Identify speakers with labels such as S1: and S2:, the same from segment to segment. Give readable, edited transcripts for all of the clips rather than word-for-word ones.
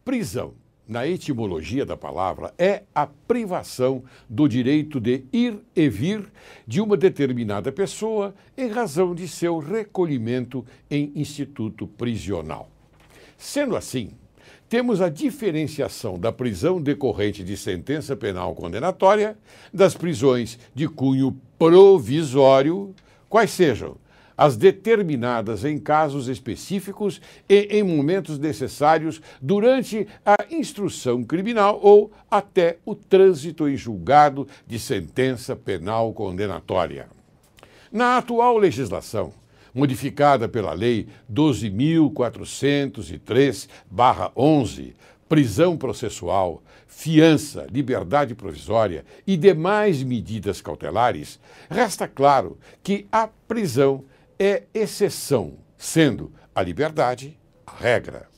S1: Prisão, na etimologia da palavra, é a privação do direito de ir e vir de uma determinada pessoa em razão de seu recolhimento em instituto prisional. Sendo assim, temos a diferenciação da prisão decorrente de sentença penal condenatória das prisões de cunho provisório, quais sejam as determinadas em casos específicos e em momentos necessários durante a instrução criminal ou até o trânsito em julgado de sentença penal condenatória. Na atual legislação, modificada pela Lei 12.403/11, prisão processual, fiança, liberdade provisória e demais medidas cautelares, resta claro que a prisão é exceção, sendo a liberdade a regra.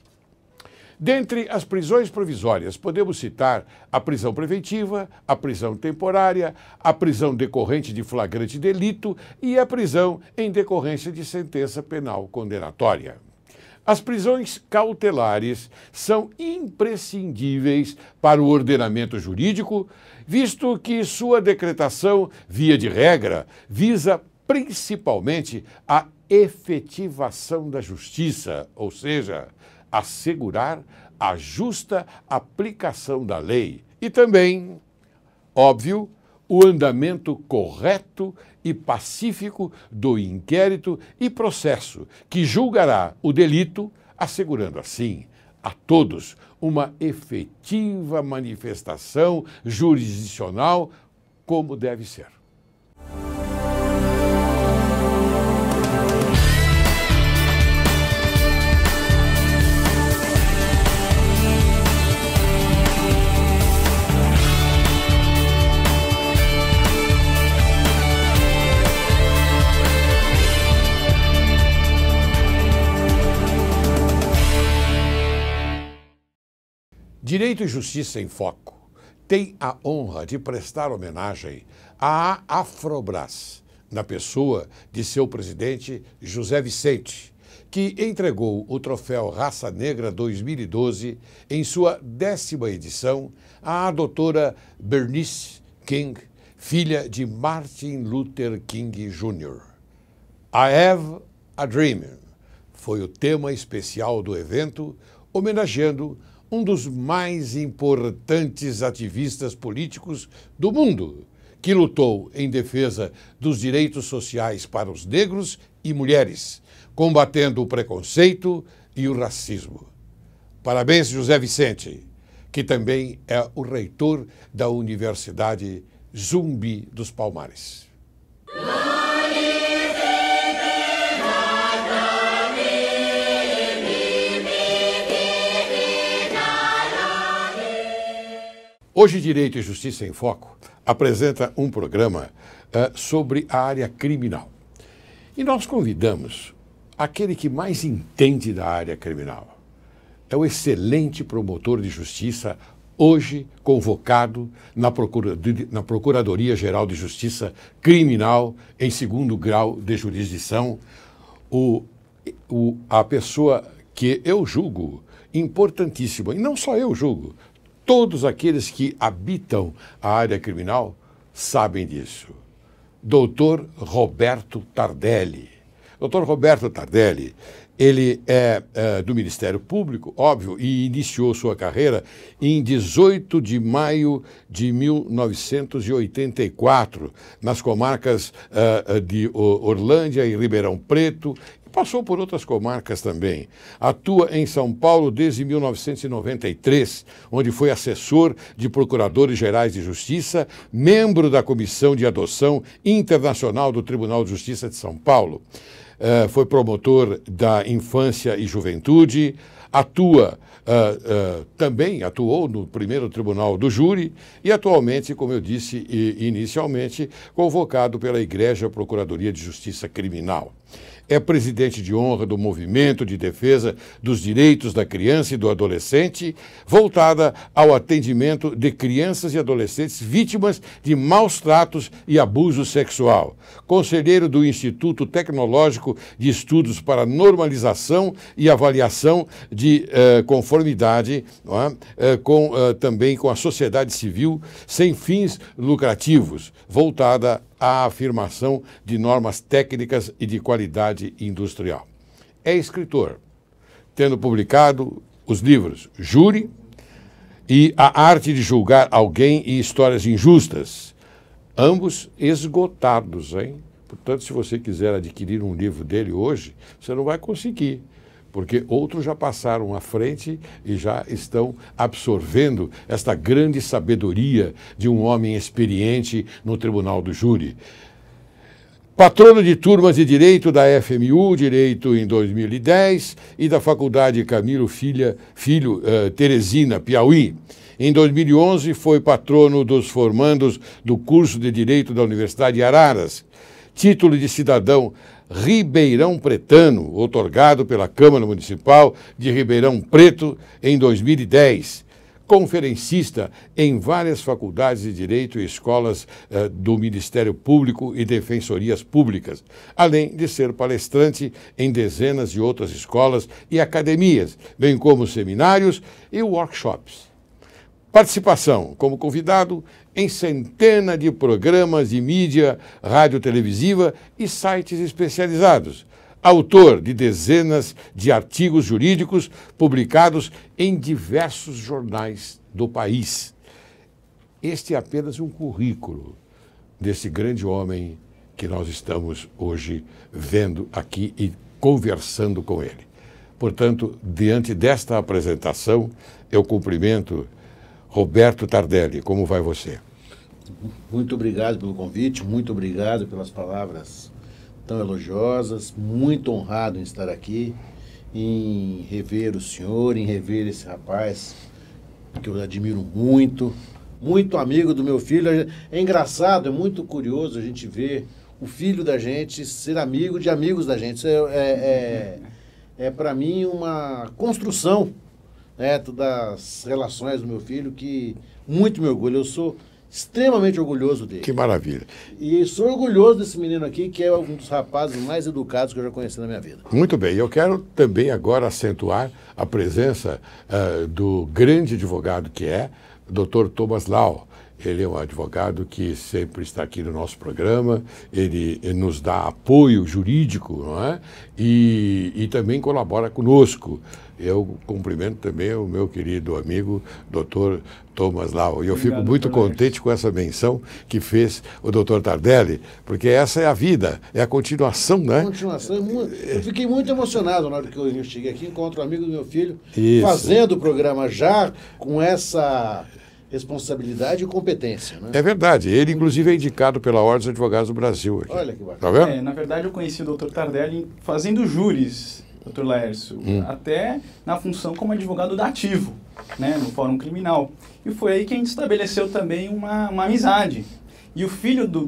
S1: Dentre as prisões provisórias, podemos citar a prisão preventiva, a prisão temporária, a prisão decorrente de flagrante delito e a prisão em decorrência de sentença penal condenatória. As prisões cautelares são imprescindíveis para o ordenamento jurídico, visto que sua decretação, via de regra, visa principalmente a efetivação da justiça, ou seja, assegurar a justa aplicação da lei e também, óbvio, o andamento correto e pacífico do inquérito e processo que julgará o delito, assegurando assim a todos uma efetiva manifestação jurisdicional como deve ser. Direito e Justiça em Foco tem a honra de prestar homenagem à Afrobras, na pessoa de seu presidente José Vicente, que entregou o troféu Raça Negra 2012 em sua 10ª edição à doutora Bernice King, filha de Martin Luther King Jr. I Have a Dream foi o tema especial do evento, homenageando um dos mais importantes ativistas políticos do mundo, que lutou em defesa dos direitos sociais para os negros e mulheres, combatendo o preconceito e o racismo. Parabéns, José Vicente, que também é o reitor da Universidade Zumbi dos Palmares. Hoje, Direito e Justiça em Foco apresenta um programa sobre a área criminal. E nós convidamos aquele que mais entende da área criminal. É o excelente promotor de justiça, hoje convocado na Procuradoria-Geral de Justiça Criminal em 2º grau de jurisdição, a pessoa que eu julgo importantíssima, e não só eu julgo, todos aqueles que habitam a área criminal sabem disso. Doutor Roberto Tardelli. Doutor Roberto Tardelli, ele é do Ministério Público, óbvio, e iniciou sua carreira em 18 de maio de 1984, nas comarcas de Orlândia e Ribeirão Preto. Passou por outras comarcas também. Atua em São Paulo desde 1993, onde foi assessor de procuradores-gerais de justiça, membro da Comissão de Adoção Internacional do Tribunal de Justiça de São Paulo. Foi promotor da Infância e Juventude, também atuou no primeiro Tribunal do Júri e atualmente, como eu disse inicialmente, convocado pela Igreja Procuradoria de Justiça Criminal. é presidente de honra do Movimento de Defesa dos Direitos da Criança e do Adolescente, voltada ao atendimento de crianças e adolescentes vítimas de maus tratos e abuso sexual. Conselheiro do Instituto Tecnológico de Estudos para Normalização e Avaliação de Conformidade, também com a sociedade civil sem fins lucrativos, voltada à afirmação de normas técnicas e de qualidade industrial. É escritor, tendo publicado os livros Júri e A Arte de Julgar Alguém e Histórias Injustas, ambos esgotados, hein? Portanto, se você quiser adquirir um livro dele hoje, você não vai conseguir, porque outros já passaram à frente e já estão absorvendo esta grande sabedoria de um homem experiente no Tribunal do Júri. Patrono de turmas de Direito da FMU, Direito em 2010, e da Faculdade Camilo Filho Teresina, Piauí. Em 2011, foi patrono dos formandos do curso de Direito da Universidade de Araras. Título de cidadão Ribeirão Pretano, outorgado pela Câmara Municipal de Ribeirão Preto em 2010. Conferencista em várias faculdades de Direito e escolas do Ministério Público e defensorias públicas, além de ser palestrante em dezenas de outras escolas e academias, bem como seminários e workshops. Participação como convidado em centenas de programas de mídia radiotelevisiva e sites especializados. Autor de dezenas de artigos jurídicos publicados em diversos jornais do país. Este é apenas um currículo desse grande homem que nós estamos hoje vendo aqui e conversando com ele. Portanto, diante desta apresentação, eu cumprimento Roberto Tardelli. Como vai você?
S2: Muito obrigado pelo convite, muito obrigado pelas palavras tão elogiosas, muito honrado em estar aqui, em rever o senhor, em rever esse rapaz que eu admiro muito, muito amigo do meu filho. É engraçado, é muito curioso a gente ver o filho da gente ser amigo de amigos da gente. Isso é para mim uma construção, né, das relações do meu filho que muito me orgulha. Eu sou extremamente orgulhoso dele.
S1: Que maravilha.
S2: E sou orgulhoso desse menino aqui, que é um dos rapazes mais educados que eu já conheci na minha vida.
S1: Muito bem. Eu quero também agora acentuar a presença do grande advogado que é o Dr. Thomas Lau. Ele é um advogado que sempre está aqui no nosso programa, ele nos dá apoio jurídico, não é? E também colabora conosco. Eu cumprimento também o meu querido amigo, Dr. Thomas Lau. E eu fico muito contente com essa menção que fez o Dr. Tardelli, porque essa é a vida, é a continuação, né?
S2: A continuação. Eu fiquei muito emocionado na hora que eu cheguei aqui, encontro um amigo do meu filho,
S1: Isso.
S2: fazendo o programa já com essa responsabilidade e competência, né?
S1: É verdade. Ele, inclusive, é indicado pela Ordem dos Advogados do Brasil. Aqui.
S2: Olha que bacana.
S1: Tá vendo?
S3: Na verdade, eu conheci o Dr. Tardelli fazendo júris, Dr. Laércio, até na função como advogado da Ativo, né, no Fórum Criminal. E foi aí que a gente estabeleceu também uma amizade. E o filho do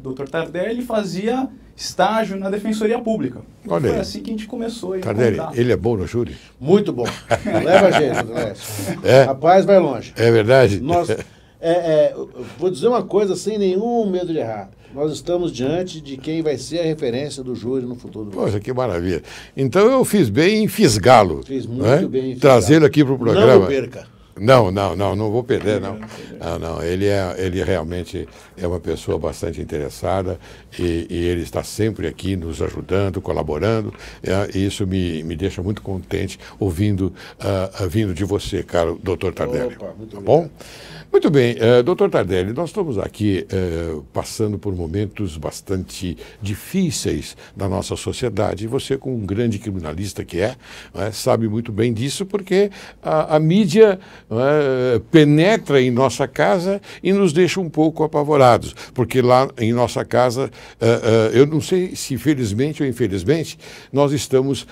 S3: Dr. Tardelli fazia estágio na Defensoria Pública.
S1: Olha
S3: Foi
S1: aí.
S3: assim que a gente começou a
S1: Tardelli, ele é bom no júri?
S2: Muito bom. Leva jeito, Lécio.
S1: É?
S2: Rapaz, vai longe.
S1: É verdade?
S2: Nós, vou dizer uma coisa sem nenhum medo de errar. Nós estamos diante de quem vai ser a referência do júri no futuro do Brasil.
S1: Poxa, que maravilha. Então eu fiz bem em fisgá-lo.
S2: Fiz muito
S1: né?
S2: bem em fisgá-lo.
S1: Trazê-lo aqui para o programa.
S2: Não perca.
S1: Não vou perder, não. Não, ele realmente é uma pessoa bastante interessada e ele está sempre aqui nos ajudando, colaborando, e isso me deixa muito contente ouvindo vindo de você, caro doutor Tardelli.
S2: Opa, muito
S1: tá
S2: obrigado.
S1: bom? Muito bem, doutor Tardelli, nós estamos aqui passando por momentos bastante difíceis da nossa sociedade. E você, como um grande criminalista que sabe muito bem disso, porque a mídia penetra em nossa casa e nos deixa um pouco apavorados. Porque lá em nossa casa, eu não sei se felizmente ou infelizmente, nós estamos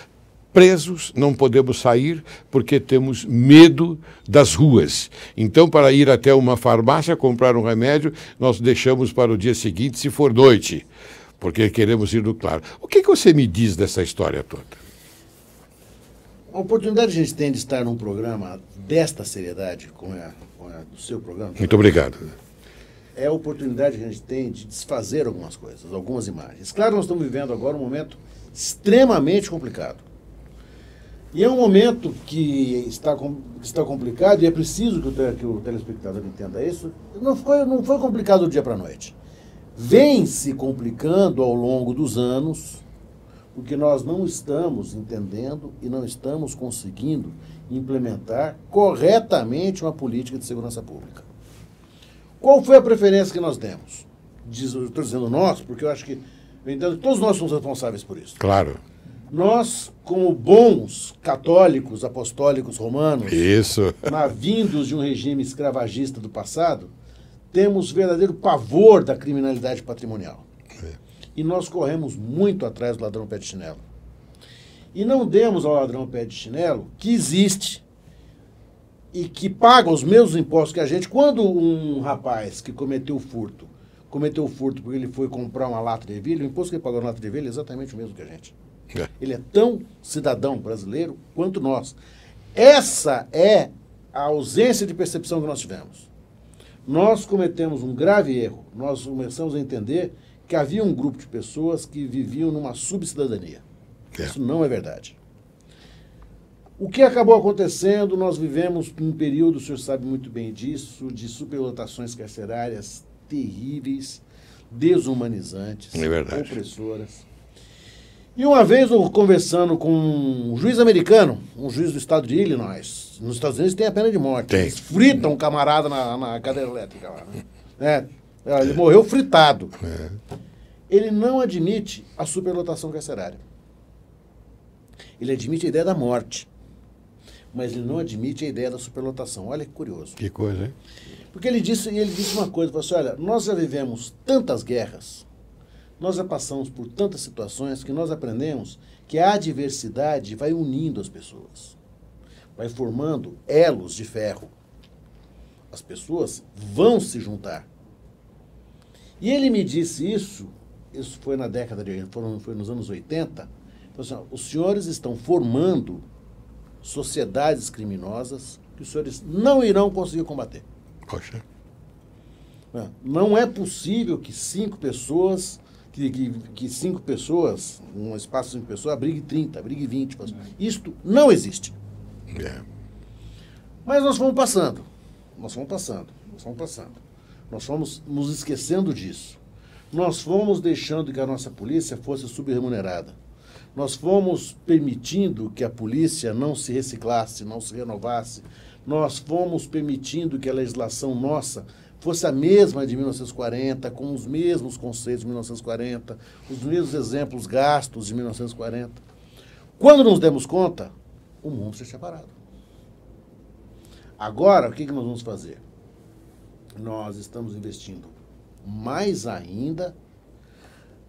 S1: presos, não podemos sair porque temos medo das ruas. Então, para ir até uma farmácia comprar um remédio, nós deixamos para o dia seguinte, se for noite. porque queremos ir no claro. O que você me diz dessa história toda?
S2: A oportunidade que a gente tem de estar num programa desta seriedade, como é do seu programa...
S1: Muito obrigado.
S2: É a oportunidade que a gente tem de desfazer algumas coisas, algumas imagens. Claro, nós estamos vivendo agora um momento extremamente complicado. E é um momento que está complicado, e é preciso que o telespectador entenda isso. Não foi complicado do dia para a noite. Vem se complicando ao longo dos anos, porque nós não estamos entendendo e não estamos conseguindo implementar corretamente uma política de segurança pública. Qual foi a preferência que nós demos? Estou dizendo nós, porque eu acho que, eu entendo que todos nós somos responsáveis por isso.
S1: Claro.
S2: Nós, como bons católicos, apostólicos romanos,
S1: Isso.
S2: vindos de um regime escravagista do passado, temos verdadeiro pavor da criminalidade patrimonial. E nós corremos muito atrás do ladrão pé de chinelo. E não demos ao ladrão pé de chinelo, que existe e que paga os mesmos impostos que a gente. Quando um rapaz que cometeu furto porque ele foi comprar uma lata de ervilha, o imposto que ele pagou na lata de ervilha é exatamente o mesmo que a gente. Ele é tão cidadão brasileiro quanto nós. Essa é a ausência de percepção que nós tivemos. Nós cometemos um grave erro. Nós começamos a entender que havia um grupo de pessoas que viviam numa subcidadania. Isso não é verdade. O que acabou acontecendo, nós vivemos um período, o senhor sabe muito bem disso, de superlotações carcerárias terríveis, desumanizantes, opressoras. E uma vez eu conversando com um juiz americano, um juiz do estado de Illinois, nos Estados Unidos tem a pena de morte.
S1: Tem.
S2: Eles fritam um camarada na cadeira elétrica lá. Né? Ele morreu fritado. Ele não admite a superlotação carcerária. Ele admite a ideia da morte, mas ele não admite a ideia da superlotação. Olha que curioso.
S1: Que coisa, hein?
S2: Porque ele disse uma coisa, ele falou assim, olha, nós já vivemos tantas guerras, nós já passamos por tantas situações que nós aprendemos que a adversidade vai unindo as pessoas, vai formando elos de ferro. As pessoas vão se juntar. E ele me disse isso foi na década foi nos anos 80, assim, ó, os senhores estão formando sociedades criminosas que os senhores não irão conseguir combater.
S1: Poxa.
S2: Não é possível que 5 pessoas, um espaço de 5 pessoas, abrigue 30, abrigue 20. Isto não existe. Mas nós fomos passando. Nós fomos nos esquecendo disso. Nós fomos deixando que a nossa polícia fosse subremunerada. Nós fomos permitindo que a polícia não se reciclasse, não se renovasse. Nós fomos permitindo que a legislação nossa fosse a mesma de 1940, com os mesmos conceitos de 1940, os mesmos exemplos gastos de 1940. Quando nos demos conta, o mundo se tinha parado. Agora, o que nós vamos fazer? Nós estamos investindo mais ainda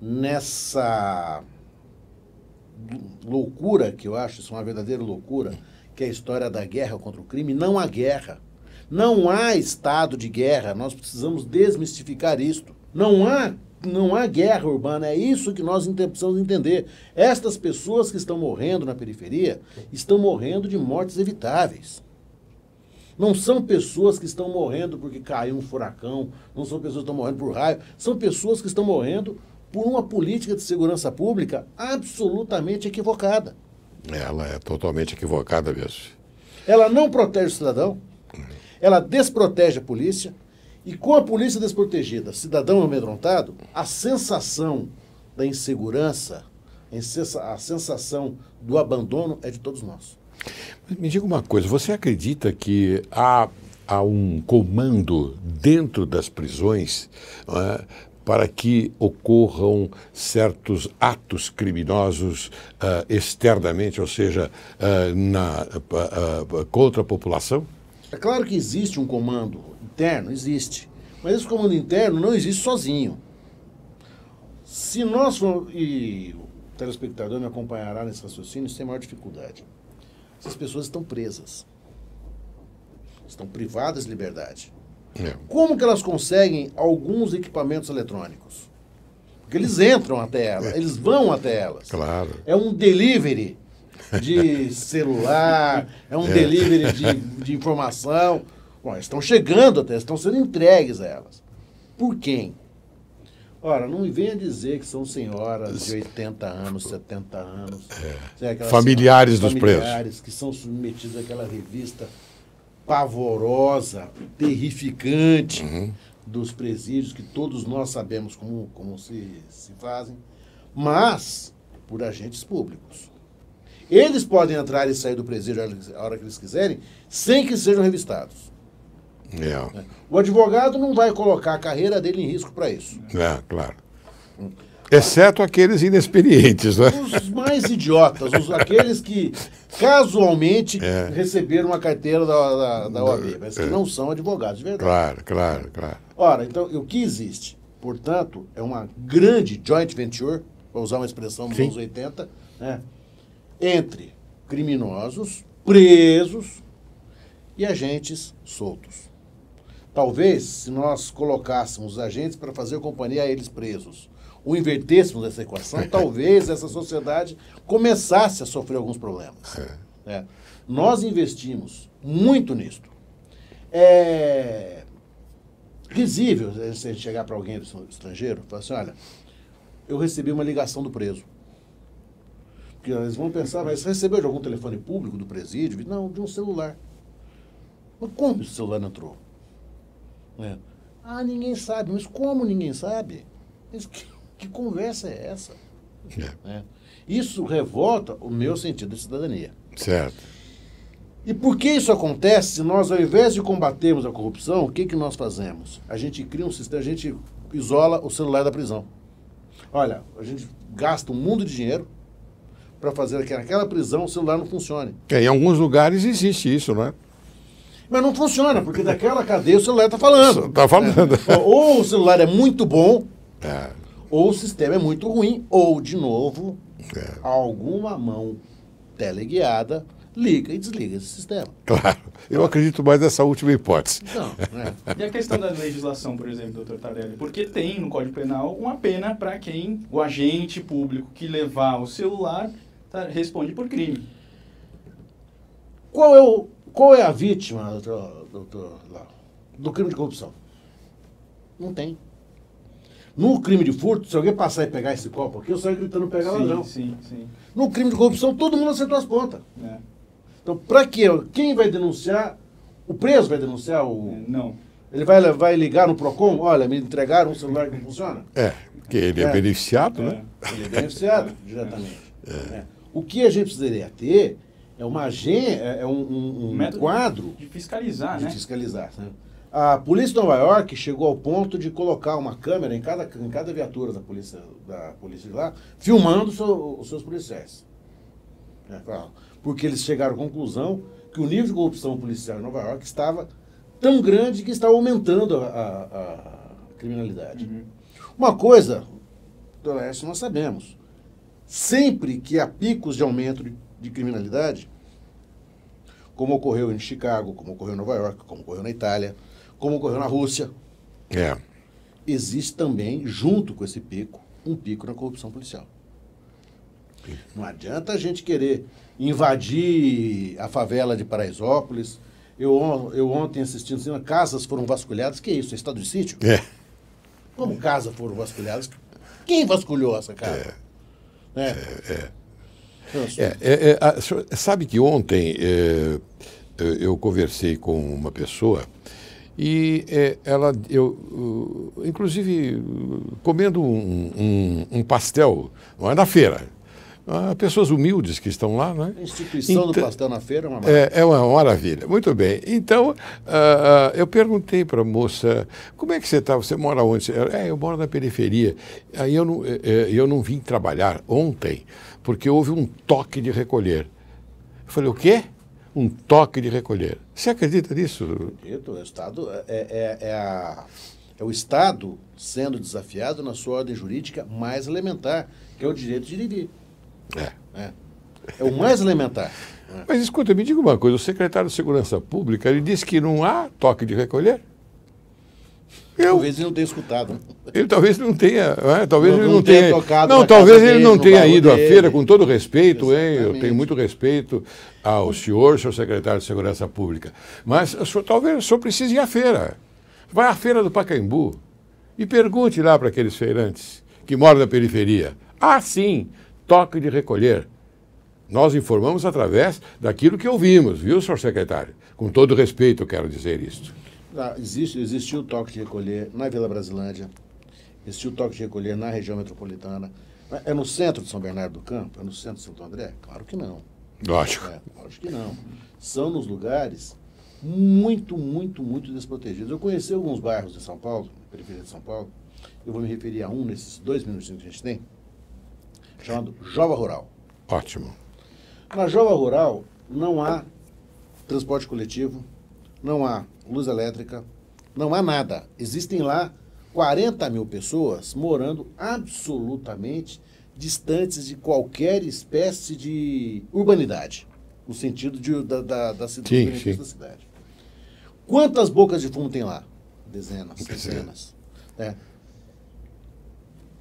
S2: nessa loucura, que eu acho isso uma verdadeira loucura, que é a história da guerra contra o crime. Não há guerra. Não há estado de guerra. Nós precisamos desmistificar isto. Não há guerra urbana. É isso que nós precisamos entender. Estas pessoas que estão morrendo na periferia estão morrendo de mortes evitáveis. Não são pessoas que estão morrendo porque caiu um furacão, não são pessoas que estão morrendo por raio, são pessoas que estão morrendo por uma política de segurança pública absolutamente equivocada.
S1: Ela é totalmente equivocada mesmo.
S2: Ela não protege o cidadão, ela desprotege a polícia, e com a polícia desprotegida, cidadão amedrontado, a sensação da insegurança, a sensação do abandono é de todos nós.
S1: Me diga uma coisa, você acredita que há um comando dentro das prisões para que ocorram certos atos criminosos externamente, ou seja, contra a população?
S2: É claro que existe um comando interno, existe. Mas esse comando interno não existe sozinho. Se nós formos, e o telespectador me acompanhará nesse raciocínio sem maior dificuldade, essas pessoas estão presas. Estão privadas de liberdade. Como que elas conseguem alguns equipamentos eletrônicos? Porque eles entram até elas, eles vão até elas.
S1: Claro.
S2: É um delivery de celular, é um delivery de informação. Bom, eles estão chegando até, estão sendo entregues a elas. Por quem? Ora, não me venha dizer que são senhoras de 80 anos, 70 anos.
S1: Familiares dos presos.
S2: Familiares que são submetidos àquela revista pavorosa, terrificante dos presídios, que todos nós sabemos como se fazem, mas por agentes públicos. Eles podem entrar e sair do presídio a hora que eles quiserem, sem que sejam revistados. O advogado não vai colocar a carreira dele em risco para isso.
S1: Claro. Exceto aqueles inexperientes, né?
S2: Os mais idiotas, aqueles que casualmente receberam uma carteira da OAB, mas que não são advogados de verdade.
S1: Claro.
S2: Ora, então, o que existe, portanto, é uma grande joint venture, para usar uma expressão dos anos 80, né, entre criminosos, presos e agentes soltos. Talvez, se nós colocássemos os agentes para fazer companhia a eles presos, ou invertêssemos essa equação, talvez essa sociedade começasse a sofrer alguns problemas. Nós investimos muito nisto. É risível se a gente chegar para alguém do estrangeiro e falar assim, olha, eu recebi uma ligação do preso. Porque eles vão pensar, mas você recebeu de algum telefone público do presídio? Não, de um celular. Mas como esse celular não entrou? Ninguém sabe. Mas como ninguém sabe? Mas que conversa é essa? Isso revolta o meu sentido de cidadania.
S1: Certo.
S2: E por que isso acontece se nós, ao invés de combatermos a corrupção, o que nós fazemos? A gente cria um sistema, a gente isola o celular da prisão. Olha, a gente gasta um mundo de dinheiro para fazer que naquela prisão o celular não funcione.
S1: Em alguns lugares existe isso, não é?
S2: Mas não funciona, porque daquela cadeia o celular está falando.
S1: Está falando.
S2: Ou o celular é muito bom, ou o sistema é muito ruim, ou, de novo, alguma mão teleguiada liga e desliga esse sistema.
S1: Claro. Eu acredito mais nessa última hipótese.
S3: E a questão da legislação, por exemplo, doutor Tardelli? Porque tem no Código Penal uma pena para quem, o agente público que levar o celular, responde por crime.
S2: Qual é a vítima, doutor Lau, do crime de corrupção? Não tem. No crime de furto, se alguém passar e pegar esse copo aqui, eu saio gritando pegar ladrão.
S3: Sim.
S2: No crime de corrupção, todo mundo acertou as pontas. Então, para quê? Quem vai denunciar? O preso vai denunciar?
S3: Não.
S2: Ele vai ligar no PROCON? Olha, me entregaram um celular que não funciona?
S1: Porque ele é beneficiado, né?
S2: Ele é beneficiado diretamente. O que a gente precisaria ter é um
S3: método
S2: quadro
S3: de fiscalizar, né?
S2: Né? A polícia de Nova York chegou ao ponto de colocar uma câmera em cada viatura da polícia de lá, filmando os seus policiais. Porque eles chegaram à conclusão que o nível de corrupção policial em Nova York estava tão grande que estava aumentando a criminalidade. Uma coisa, isso nós sabemos. Sempre que há picos de aumento de criminalidade, como ocorreu em Chicago, como ocorreu em Nova York, como ocorreu na Itália, como ocorreu na Rússia, existe também, junto com esse pico, um pico na corrupção policial. Não adianta a gente querer invadir a favela de Paraisópolis. Eu ontem assistindo assim, casas foram vasculhadas. Que é isso? É estado de sítio? Como casas foram vasculhadas? Quem vasculhou essa casa?
S1: Sabe que ontem eu conversei com uma pessoa e inclusive, comendo um pastel na feira. Pessoas humildes que estão lá, né?
S2: A instituição do pastel na feira é uma maravilha.
S1: É uma maravilha. Muito bem. Então, eu perguntei para a moça, como é que você está? Você mora onde? Eu moro na periferia. Aí eu não vim trabalhar ontem, porque houve um toque de recolher. Eu falei, o quê? Um toque de recolher. Você acredita nisso?
S2: Acredito. O Estado é o Estado sendo desafiado na sua ordem jurídica mais elementar, que é o direito de ir e vir. É o mais elementar.
S1: Mas escuta, me diga uma coisa, o secretário de Segurança Pública, ele disse que não há toque de recolher?
S2: Talvez ele não tenha escutado. Né?
S1: Ele talvez não tenha, talvez
S2: Não
S1: ele não
S2: tenha
S1: tenha
S2: tocado
S1: não,
S2: na
S1: talvez
S2: casa
S1: ele não
S2: dele, no
S1: tenha
S2: bairro
S1: ido à
S2: dele.
S1: feira, com todo respeito, hein? Eu
S2: Exatamente.
S1: tenho muito respeito ao senhor secretário de Segurança Pública, mas talvez o senhor precise ir à feira. Vai à feira do Pacaembu e pergunte lá para aqueles feirantes que moram na periferia. Ah, sim, toque de recolher. Nós informamos através daquilo que ouvimos, viu, senhor secretário? Com todo respeito, eu quero dizer isso.
S2: Existiu o toque de recolher na Vila Brasilândia, existiu o toque de recolher na região metropolitana. É no centro de São Bernardo do Campo? É no centro de Santo André? Claro que não.
S1: Lógico.
S2: Lógico que não. São nos lugares muito, muito, muito desprotegidos. Eu conheci alguns bairros de São Paulo, na periferia de São Paulo, eu vou me referir a um nesses 2 minutinhos que a gente tem, chamado Jova Rural.
S1: Ótimo.
S2: Na Jova Rural não há transporte coletivo, não há luz elétrica, não há nada. Existem lá 40 mil pessoas morando absolutamente distantes de qualquer espécie de urbanidade, no sentido da cidade. Quantas bocas de fumo tem lá? Dezenas, centenas.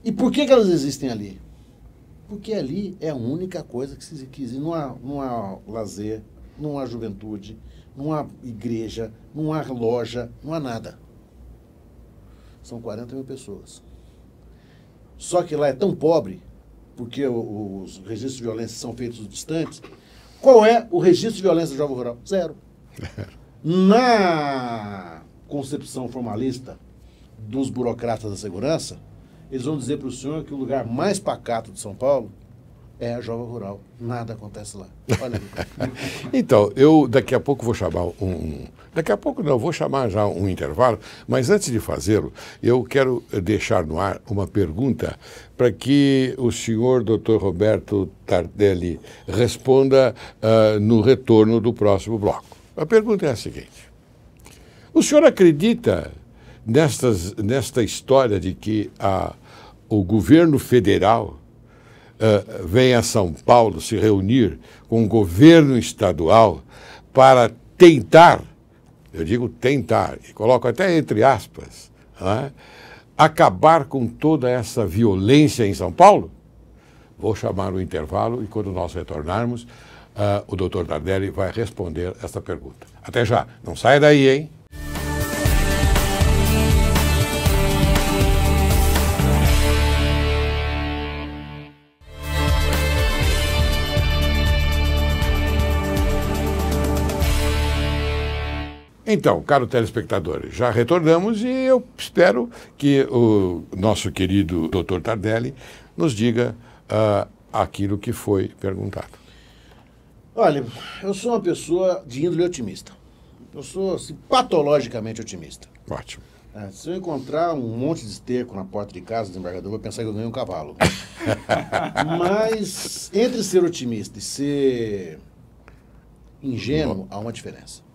S2: E por que elas existem ali? Porque ali é a única coisa que existe. Não há lazer, não há juventude, não há igreja, não há loja, não há nada. São 40 mil pessoas. Só que lá é tão pobre, porque os registros de violência são feitos distantes. Qual é o registro de violência do jovem rural? Zero. Na concepção formalista dos burocratas da segurança, eles vão dizer para o senhor que o lugar mais pacato de São Paulo é a Jova Rural. Nada acontece lá. Olha aí.
S1: Então, eu daqui a pouco vou chamar Daqui a pouco não, vou chamar já um intervalo, mas antes de fazê-lo, eu quero deixar no ar uma pergunta para que o senhor Dr. Roberto Tardelli responda no retorno do próximo bloco. A pergunta é a seguinte: o senhor acredita nesta história de que o governo federal vem a São Paulo se reunir com o governo estadual para tentar, eu digo tentar, e coloco até entre aspas, acabar com toda essa violência em São Paulo? Vou chamar o intervalo e quando nós retornarmos, o doutor Tardelli vai responder essa pergunta. Até já. Não saia daí, hein? Então, caro telespectador, já retornamos e eu espero que o nosso querido Dr. Tardelli nos diga aquilo que foi perguntado.
S2: Olha, eu sou uma pessoa de índole otimista. Eu sou assim, patologicamente otimista.
S1: Ótimo.
S2: Se eu encontrar um monte de esterco na porta de casa do desembargador, eu vou pensar que eu ganhei um cavalo. Mas entre ser otimista e ser ingênuo, há uma diferença.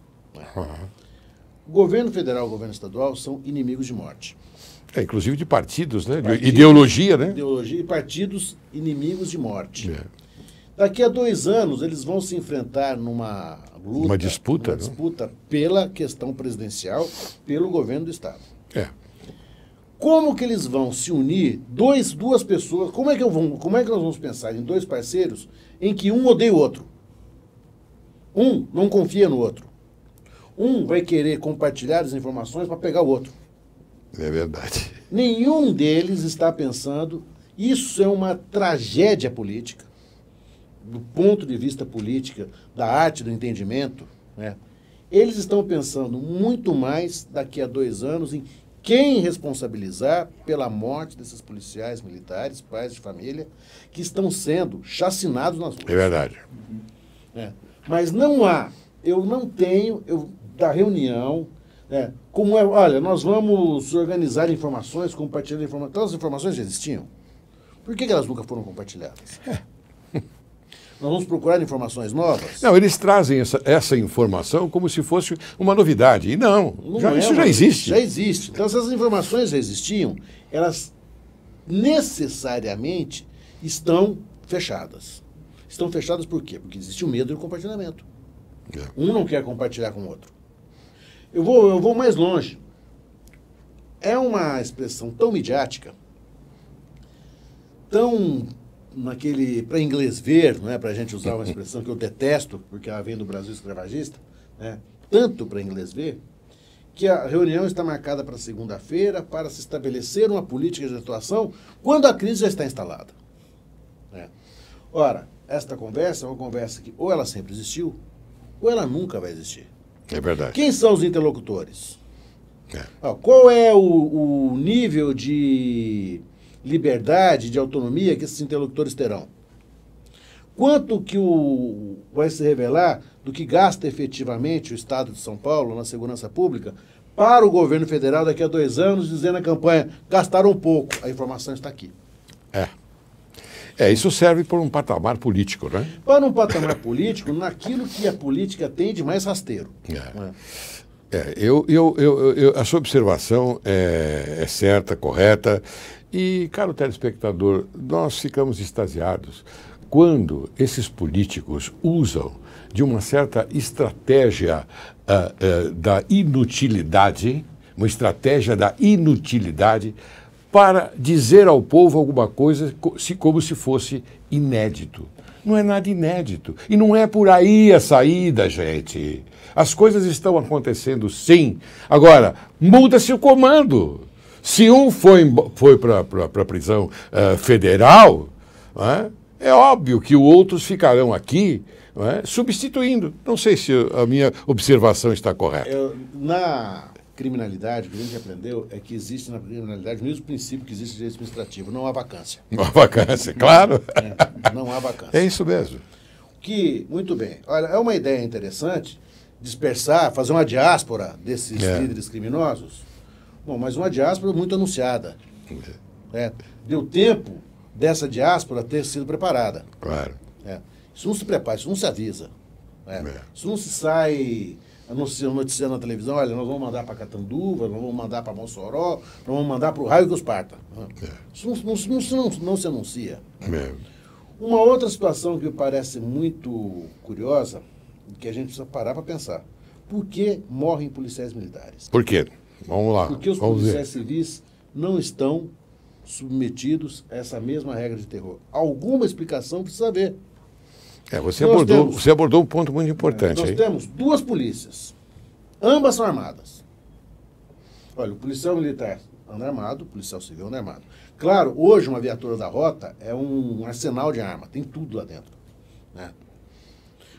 S2: O governo federal e o governo estadual são inimigos de morte.
S1: Inclusive de partidos, né? De ideologia, né?
S2: Ideologia e partidos inimigos de morte. Daqui a 2 anos, eles vão se enfrentar numa luta,
S1: uma disputa
S2: pela questão presidencial, pelo governo do Estado.
S1: Como
S2: que eles vão se unir, duas pessoas, como é que nós vamos pensar em 2 parceiros em que um odeia o outro? Um não confia no outro. Um vai querer compartilhar as informações para pegar o outro.
S1: É verdade.
S2: Nenhum deles está pensando, isso é uma tragédia política, do ponto de vista política, da arte do entendimento, né? Eles estão pensando muito mais daqui a 2 anos em quem responsabilizar pela morte desses policiais militares, pais de família, que estão sendo chacinados nas ruas.
S1: É verdade.
S2: Mas não há, da reunião, olha, nós vamos organizar informações, compartilhar informações. Todas as informações já existiam. Por que elas nunca foram compartilhadas? Nós vamos procurar informações novas?
S1: Não, eles trazem essa informação como se fosse uma novidade. E isso já existe.
S2: Já existe. Então, essas informações já existiam, elas necessariamente estão fechadas. Estão fechadas por quê? Porque existe o medo do compartilhamento. Um não quer compartilhar com o outro. Eu vou mais longe. é uma expressão tão midiática, tão naquele, para inglês ver, não é? Para a gente usar uma expressão que eu detesto, porque ela vem do Brasil escravagista, né? Tanto para inglês ver, que a reunião está marcada para segunda-feira para se estabelecer uma política de atuação quando a crise já está instalada. Né? Ora, esta conversa é uma conversa que ou ela sempre existiu, ou ela nunca vai existir.
S1: É verdade.
S2: Quem são os interlocutores?
S1: É.
S2: Qual é o nível de liberdade, de autonomia que esses interlocutores terão? Quanto que vai se revelar do que gasta efetivamente o Estado de São Paulo na segurança pública para o governo federal daqui a 2 anos, dizendo na campanha, gastaram pouco. A informação está aqui.
S1: Isso serve por um patamar político, né?
S2: Para um patamar político, naquilo que a política tem de mais rasteiro.
S1: A sua observação é certa, correta. E, caro telespectador, nós ficamos extasiados quando esses políticos usam de uma certa estratégia da inutilidade, uma estratégia da inutilidade, para dizer ao povo alguma coisa como se fosse inédito. Não é nada inédito. E não é por aí a saída, gente. As coisas estão acontecendo sim. Agora, muda-se o comando. Se um foi para a prisão federal, é óbvio que outros ficarão aqui substituindo. Não sei se a minha observação está correta.
S2: Na criminalidade, o que a gente aprendeu é que existe na criminalidade o mesmo princípio que existe no direito administrativo, não há vacância.
S1: Não há vacância, claro.
S2: Não há vacância.
S1: É isso mesmo.
S2: Muito bem. Olha, é uma ideia interessante dispersar, fazer uma diáspora desses líderes criminosos. Bom, mas uma diáspora muito anunciada. Deu tempo dessa diáspora ter sido preparada.
S1: Claro.
S2: Isso não se prepara, isso não se avisa. Isso não se sai noticiando na televisão, olha, nós vamos mandar para Catanduva, nós vamos mandar para Mossoró, nós vamos mandar para o raio que os parta. Isso não se anuncia. Uma outra situação que me parece muito curiosa, que a gente precisa parar para pensar. Por que morrem policiais militares?
S1: Por quê? Vamos lá.
S2: Porque os policiais civis não estão submetidos a essa mesma regra de terror. Alguma explicação precisa haver.
S1: Você abordou um ponto muito importante.
S2: Nós temos 2 polícias. Ambas são armadas. Olha, o policial militar anda armado, o policial civil anda armado. Claro, hoje uma viatura da rota é um arsenal de arma, tem tudo lá dentro.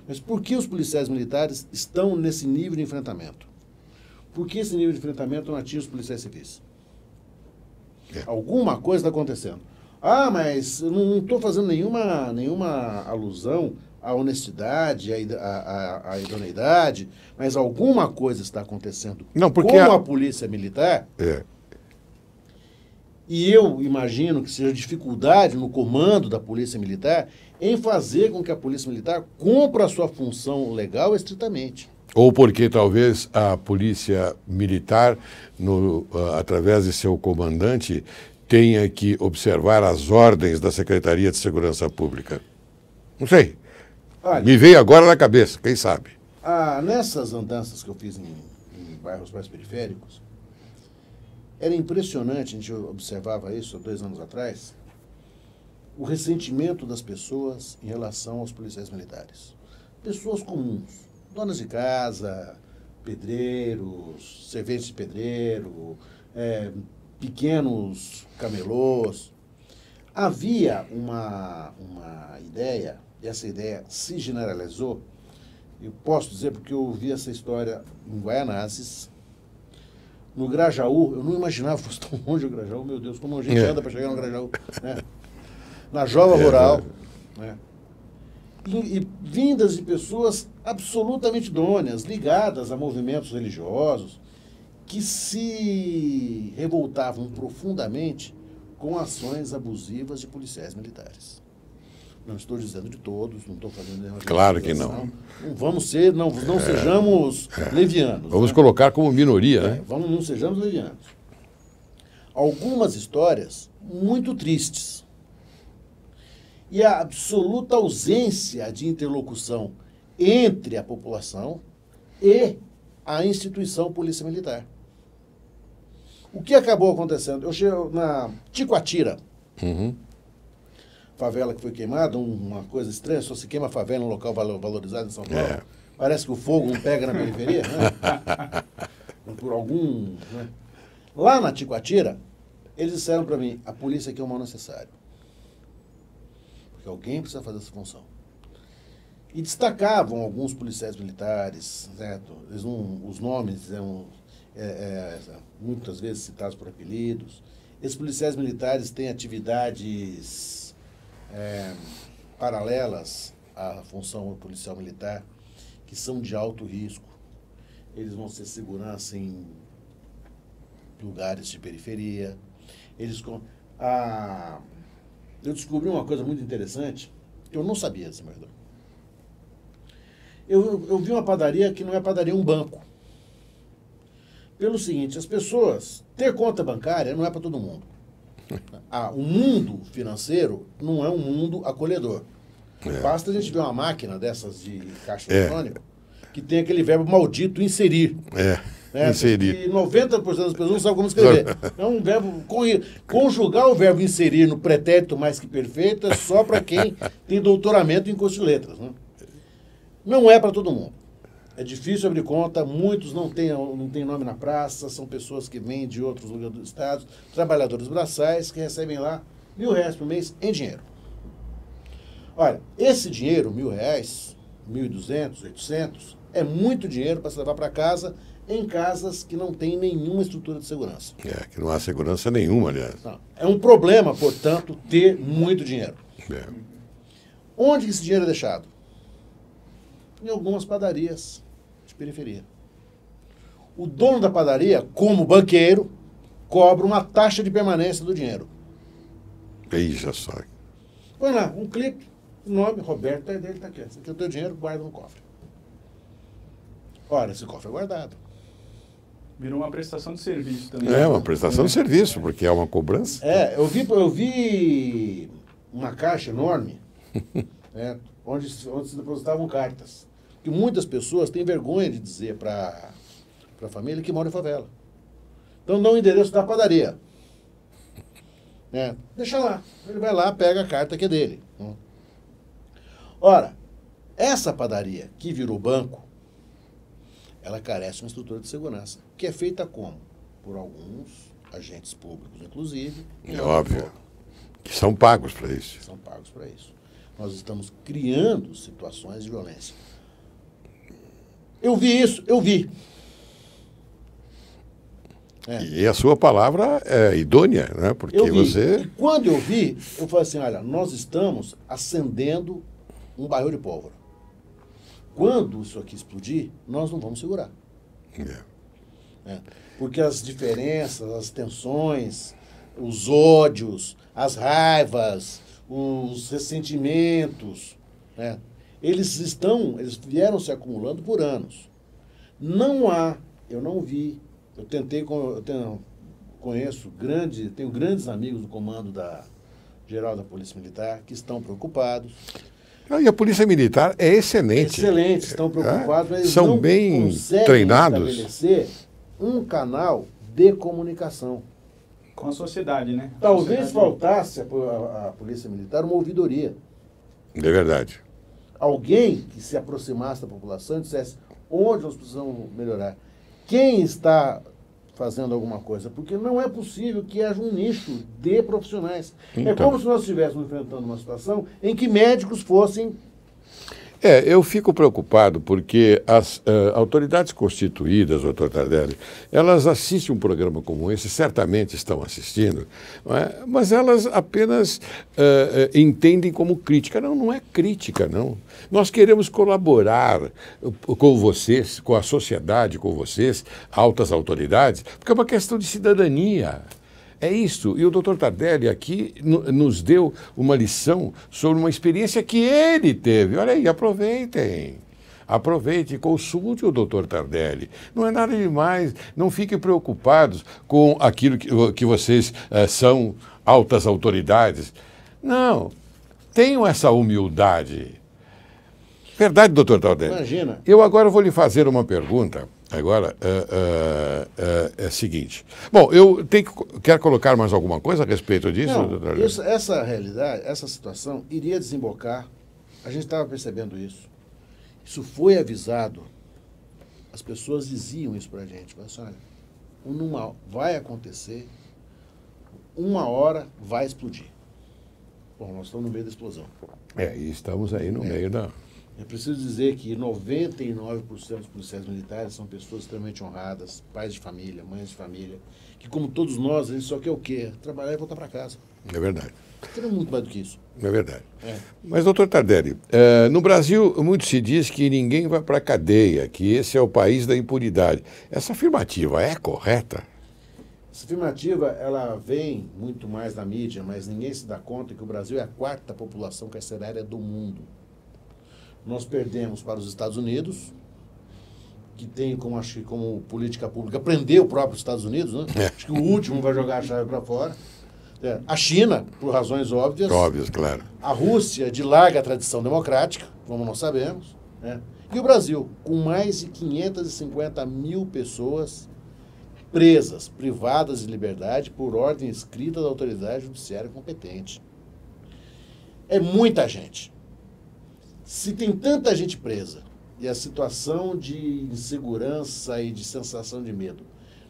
S2: Mas por que os policiais militares estão nesse nível de enfrentamento? Por que esse nível de enfrentamento não atinge os policiais civis? Alguma coisa está acontecendo. Mas eu não estou fazendo nenhuma alusão à honestidade, à idoneidade, mas alguma coisa está acontecendo com a polícia militar. E eu imagino que seja dificuldade no comando da polícia militar em fazer com que a polícia militar cumpra a sua função legal estritamente.
S1: Ou porque talvez a polícia militar, através de seu comandante, tenha que observar as ordens da Secretaria de Segurança Pública. Não sei.
S2: Olha,
S1: me veio agora na cabeça, quem sabe?
S2: Nessas andanças que eu fiz em bairros mais periféricos, era impressionante, a gente observava isso há 2 anos atrás, o ressentimento das pessoas em relação aos policiais militares. Pessoas comuns, donas de casa, pedreiros, serventes de pedreiro, pequenos camelôs. Havia uma ideia, e essa ideia se generalizou. Eu posso dizer porque eu ouvi essa história em Guaianazes, no Grajaú. Eu não imaginava que fosse tão longe o Grajaú, meu Deus, como a gente anda para chegar no Grajaú. Na Jova Rural. E vindas de pessoas absolutamente idôneas, ligadas a movimentos religiosos, que se revoltavam profundamente com ações abusivas de policiais militares. Não estou dizendo de todos, não estou fazendo nenhuma...
S1: Claro que não.
S2: Não sejamos levianos.
S1: Vamos colocar como minoria, né?
S2: Não sejamos levianos. Algumas histórias muito tristes. E a absoluta ausência de interlocução entre a população e a instituição Polícia Militar. O que acabou acontecendo? Eu chego na Ticoatira, favela que foi queimada, uma coisa estranha, só se queima a favela em um local valorizado em São Paulo.
S1: É.
S2: Parece que o fogo não pega na periferia, né? Por algum... Né? Lá na Ticoatira, eles disseram para mim, a polícia aqui é o mal necessário. Porque alguém precisa fazer essa função. E destacavam alguns policiais militares, certo? Os nomes eram muitas vezes citados por apelidos. Esses policiais militares têm atividades paralelas à função policial militar, que são de alto risco. Eles vão ser segurança em lugares de periferia. Eu descobri uma coisa muito interessante, que eu não sabia dessa verdade. Eu vi uma padaria que não é padaria, é um banco. Pelo seguinte, as pessoas, ter conta bancária não é para todo mundo. O mundo financeiro não é um mundo acolhedor. Basta a gente ver uma máquina dessas de caixa eletrônico que tem aquele verbo maldito, inserir.
S1: Inserir.
S2: E 90% das pessoas não sabem como escrever. É um verbo... Conjugar o verbo inserir no pretérito mais que perfeito é só para quem tem doutoramento em curso de letras. Né? Não é para todo mundo. É difícil abrir conta, muitos não têm nome na praça, são pessoas que vêm de outros lugares do estado, trabalhadores braçais que recebem lá R$1.000 por mês em dinheiro. Olha, esse dinheiro, R$1.000, 1.200, 800, é muito dinheiro para se levar para casa em casas que não tem nenhuma estrutura de segurança.
S1: Que não há segurança nenhuma, aliás.
S2: Não. É um problema, portanto, ter muito dinheiro. Onde esse dinheiro é deixado? Em algumas padarias de periferia. O dono da padaria, como banqueiro, cobra uma taxa de permanência do dinheiro.
S1: Veja só.
S2: Põe lá, um clique, o nome, Roberto, é dele, está aqui. Esse aqui é o teu dinheiro, guarda no cofre. Ora, esse cofre é guardado.
S3: Virou uma prestação de serviço também.
S1: É uma prestação de serviço, porque é uma cobrança.
S2: Eu vi uma caixa enorme, onde se depositavam cartas. Que muitas pessoas têm vergonha de dizer para a família que mora em favela. Então dá o endereço da padaria. Deixa lá. Ele vai lá, pega a carta que é dele. Ora, essa padaria que virou banco, ela carece de uma estrutura de segurança, que é feita como? Por alguns agentes públicos, inclusive.
S1: É óbvio. Que são pagos para isso.
S2: São pagos para isso. Nós estamos criando situações de violência. Eu vi isso, eu vi.
S1: E a sua palavra é idônea, né? Porque você...
S2: E quando eu vi, eu falei assim, olha, nós estamos acendendo um barril de pólvora. Quando isso aqui explodir, nós não vamos segurar. Porque as diferenças, as tensões, os ódios, as raivas, os ressentimentos, eles vieram se acumulando por anos. Eu não vi, tenho grandes amigos do comando geral da Polícia Militar que estão preocupados.
S1: E a Polícia Militar é excelente.
S2: Excelente, estão preocupados, mas
S1: são
S2: não
S1: bem
S2: conseguem
S1: treinados.
S2: Estabelecer um canal de comunicação.
S3: Com a sociedade, né?
S2: Talvez faltasse à Polícia Militar uma ouvidoria.
S1: É verdade.
S2: Alguém que se aproximasse da população e dissesse onde nós precisamos melhorar. Quem está fazendo alguma coisa? Porque não é possível que haja um nicho de profissionais.
S1: Então.
S2: É como se nós estivéssemos enfrentando uma situação em que médicos fossem...
S1: Eu fico preocupado porque as autoridades constituídas, doutor Tardelli, elas assistem um programa como esse, certamente estão assistindo, não é? Mas elas apenas entendem como crítica. Não é crítica, não. Nós queremos colaborar com vocês, com a sociedade, com vocês, altas autoridades, porque é uma questão de cidadania. É isso. E o doutor Tardelli aqui nos deu uma lição sobre uma experiência que ele teve. Olha aí, aproveitem. Aproveite e consulte o doutor Tardelli. Não é nada demais. Não fiquem preocupados com aquilo que vocês são altas autoridades. Não. Tenham essa humildade. Verdade, doutor Tardelli?
S2: Imagina.
S1: Eu agora vou lhe fazer uma pergunta Agora, é o seguinte. Bom, quero colocar mais alguma coisa a respeito disso,
S2: Não,
S1: doutor?
S2: essa realidade, essa situação iria desembocar, a gente estava percebendo isso. Isso foi avisado, as pessoas diziam isso para a gente, falaram assim, olha, vai acontecer, uma hora vai explodir. Bom, nós estamos no meio da explosão.
S1: E estamos aí no meio da...
S2: É preciso dizer que 99% dos policiais militares são pessoas extremamente honradas, pais de família, mães de família, que como todos nós, a gente só quer o quê? Trabalhar e voltar para casa.
S1: É verdade.
S2: Não muito mais do que isso.
S1: É verdade. Mas, doutor Tardelli, no Brasil, muito se diz que ninguém vai para a cadeia, que esse é o país da impunidade. Essa afirmativa é correta?
S2: Essa afirmativa, ela vem muito mais da mídia, mas ninguém se dá conta que o Brasil é a 4ª população carcerária do mundo. Nós perdemos para os Estados Unidos, que tem como política pública prender o próprio Estados Unidos, né? Acho que o último vai jogar a chave para fora. A China, por razões óbvias.
S1: Óbvias, claro.
S2: A Rússia, de larga tradição democrática, como nós sabemos. Né? E o Brasil, com mais de 550 mil pessoas presas, privadas de liberdade, por ordem escrita da autoridade judiciária competente. É muita gente. Se tem tanta gente presa e a situação de insegurança e de sensação de medo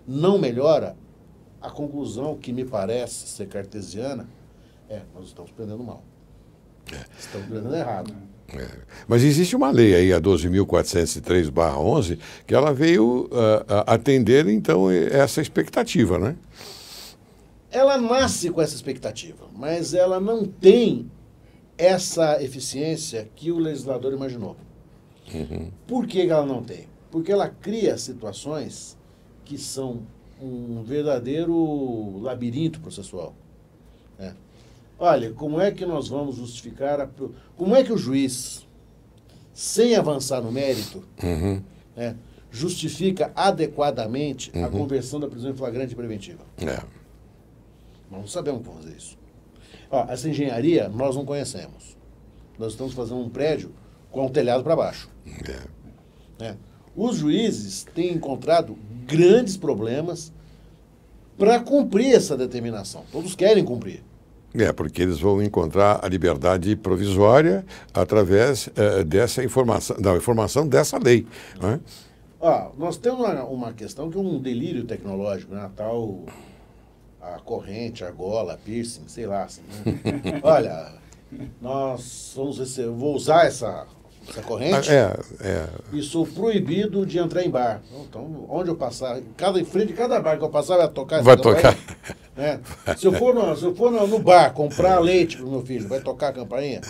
S2: não melhora, a conclusão que me parece ser cartesiana nós estamos prendendo mal. Estamos prendendo errado.
S1: Mas existe uma lei aí, a 12.403/11, que ela veio atender, então, essa expectativa, né?
S2: Ela nasce com essa expectativa, mas ela não tem essa eficiência que o legislador imaginou. Por que ela não tem? Porque ela cria situações que são um verdadeiro labirinto processual. Olha, como é que nós vamos justificar... Como é que o juiz, sem avançar no mérito, justifica adequadamente a conversão da prisão em flagrante preventiva? Nós não sabemos como fazer isso. Essa engenharia nós não conhecemos. Nós estamos fazendo um prédio com o telhado para baixo. Os juízes têm encontrado grandes problemas para cumprir essa determinação. Todos querem cumprir.
S1: Porque eles vão encontrar a liberdade provisória através dessa informação, da informação dessa lei. Né?
S2: Nós temos uma questão que é um delírio tecnológico, né? A corrente, a argola, a piercing, sei lá. Assim, né? Olha, nós vou usar essa corrente e sou proibido de entrar em bar. Então, onde eu passar, em frente de cada bar que eu passar, vai tocar essa
S1: campainha.
S2: Se eu for no bar comprar leite para o meu filho, vai tocar a campainha?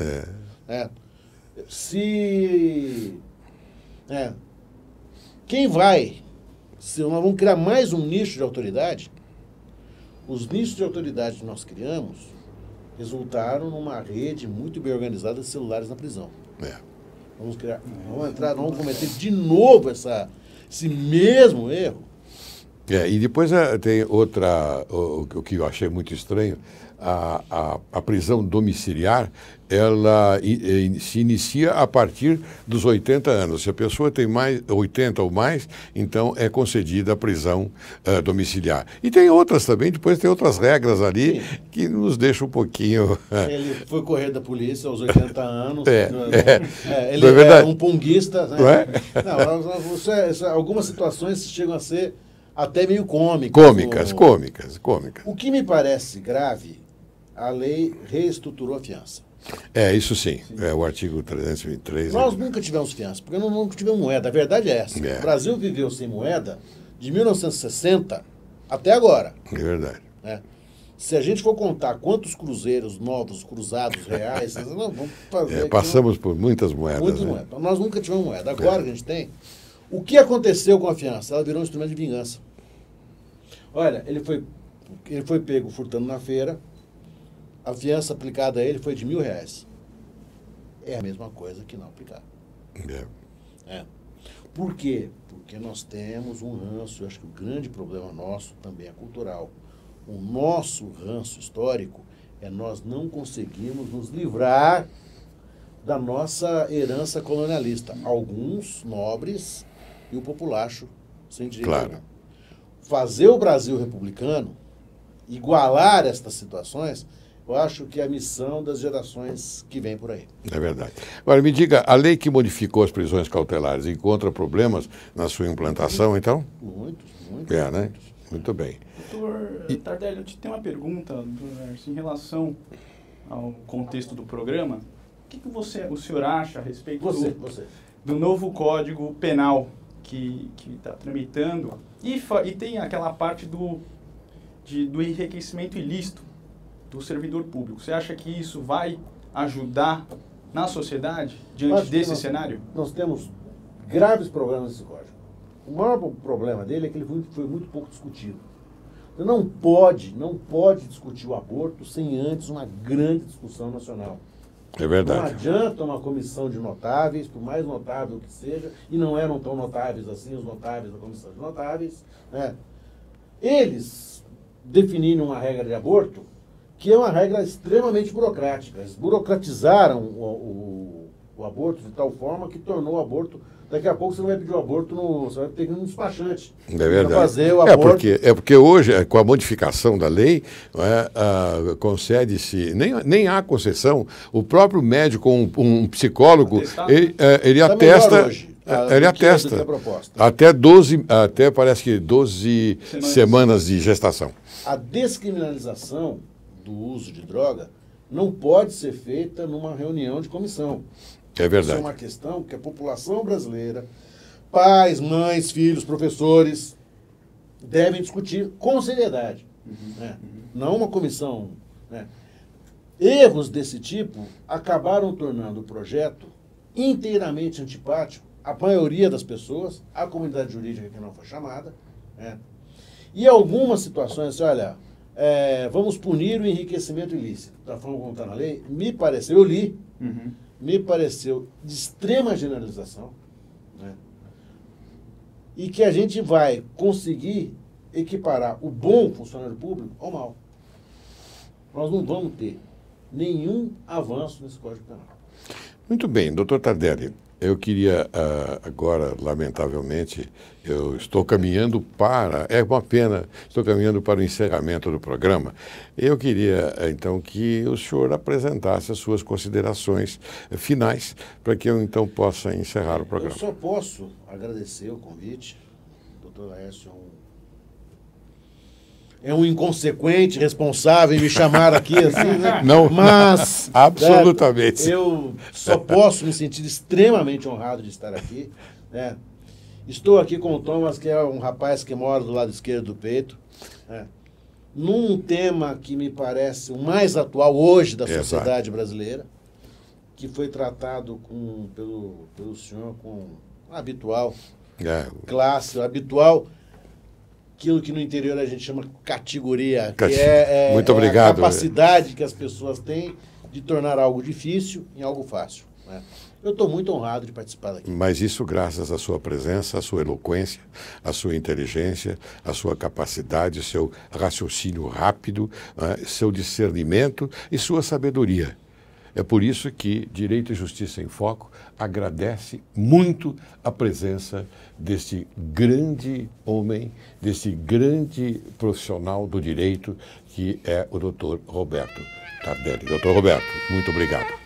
S2: Quem vai? Se nós vamos criar mais um nicho de autoridade, os nichos de autoridade que nós criamos resultaram numa rede muito bem organizada de celulares na prisão. Vamos cometer de novo esse mesmo erro.
S1: E depois tem o que eu achei muito estranho, a prisão domiciliar, ela se inicia a partir dos 80 anos. Se a pessoa tem 80 ou mais, então é concedida a prisão domiciliar. E tem outras também, depois tem outras regras ali que nos deixam um pouquinho...
S2: Ele foi correr da polícia aos 80 anos.
S1: Ele
S2: é um punguista. Né?
S1: Não é?
S2: Algumas situações chegam a ser até meio cômicas.
S1: Cômicas.
S2: O que me parece grave, a lei reestruturou a fiança.
S1: Isso sim. O artigo 323.
S2: Nós nunca tivemos fiança, porque nunca tivemos moeda. A verdade é essa. O Brasil viveu sem moeda de 1960 até agora.
S1: É verdade.
S2: Se a gente for contar quantos cruzeiros novos, cruzados, reais, nós vamos fazer...
S1: Passamos por muitas moedas.
S2: Muitas moedas. Nós nunca tivemos moeda. Agora que a gente tem... O que aconteceu com a fiança? Ela virou um instrumento de vingança. Olha, ele foi pego furtando na feira, a fiança aplicada a ele foi de R$1.000. É a mesma coisa que não aplicar. Por quê? Porque nós temos um ranço, eu acho que o grande problema nosso também é cultural. O nosso ranço histórico é nós não conseguimos nos livrar da nossa herança colonialista. Alguns nobres e o populacho sem direito
S1: Claro.
S2: algum. Fazer o Brasil republicano, igualar estas situações, eu acho que é a missão das gerações que vêm por aí.
S1: É verdade. Agora, me diga, a lei que modificou as prisões cautelares encontra problemas na sua implantação, então?
S2: Muitos.
S1: É, né? Muito bem.
S3: Doutor Tardelli, eu te tenho uma pergunta, doutor Laércio, em relação ao contexto do programa. O que o senhor acha a respeito do novo Código Penal que está tramitando e tem aquela parte do enriquecimento ilícito do servidor público? Você acha que isso vai ajudar na sociedade diante desse cenário?
S2: Nós temos graves problemas nesse código. O maior problema dele é que ele foi muito pouco discutido. Você não pode discutir o aborto sem antes uma grande discussão nacional.
S1: É verdade.
S2: Não adianta uma comissão de notáveis, por mais notável que seja, e não eram tão notáveis assim os notáveis da comissão de notáveis, né? Eles definirem uma regra de aborto que é uma regra extremamente burocrática. Eles burocratizaram o aborto de tal forma que tornou o aborto... Daqui a pouco você não vai pedir o aborto, você vai ter que ir num despachante.
S1: É verdade.
S2: Pra fazer o aborto.
S1: É porque hoje, com a modificação da lei, concede-se, nem há concessão, o próprio médico, um psicólogo, ele
S2: Tá
S1: atesta...
S2: hoje,
S1: ele
S2: do que
S1: atesta
S2: a proposta.
S1: até parece que 12 semanas de gestação.
S2: A descriminalização do uso de droga não pode ser feita numa reunião de comissão.
S1: É verdade.
S2: Isso é uma questão que a população brasileira, pais, mães, filhos, professores, devem discutir com seriedade. Né? Não uma comissão. Né? Erros desse tipo acabaram tornando o projeto inteiramente antipático à maioria das pessoas, à comunidade jurídica que não foi chamada. Né? E algumas situações, olha, vamos punir o enriquecimento ilícito. Da forma como está na lei, me pareceu, eu li, me pareceu de extrema generalização, né? E que a gente vai conseguir equiparar o bom funcionário público ao mau. Nós não vamos ter nenhum avanço nesse Código Penal.
S1: Muito bem, doutor Tardelli, eu queria agora, lamentavelmente, eu estou caminhando é uma pena, estou caminhando para o encerramento do programa. Eu queria, então, que o senhor apresentasse as suas considerações finais, para que eu, então, possa encerrar o programa.
S2: Eu só posso agradecer o convite. O doutor Laércio é um inconsequente, responsável em me chamar aqui, assim, né?
S1: Não,
S2: mas
S1: absolutamente.
S2: Eu só posso me sentir extremamente honrado de estar aqui, né? Estou aqui com o Thomas, que é um rapaz que mora do lado esquerdo do peito, né? Num tema que me parece o mais atual hoje da sociedade brasileira, que foi tratado pelo senhor com habitual classe, habitual, aquilo que no interior a gente chama categoria, que
S1: Muito obrigado.
S2: A capacidade que as pessoas têm de tornar algo difícil em algo fácil. Né? Eu estou muito honrado de participar daqui.
S1: Mas isso graças à sua presença, à sua eloquência, à sua inteligência, à sua capacidade, seu raciocínio rápido, seu discernimento e sua sabedoria. É por isso que Direito e Justiça em Foco agradece muito a presença deste grande homem, deste grande profissional do direito, que é o doutor Roberto Tardelli. Doutor Roberto, muito obrigado.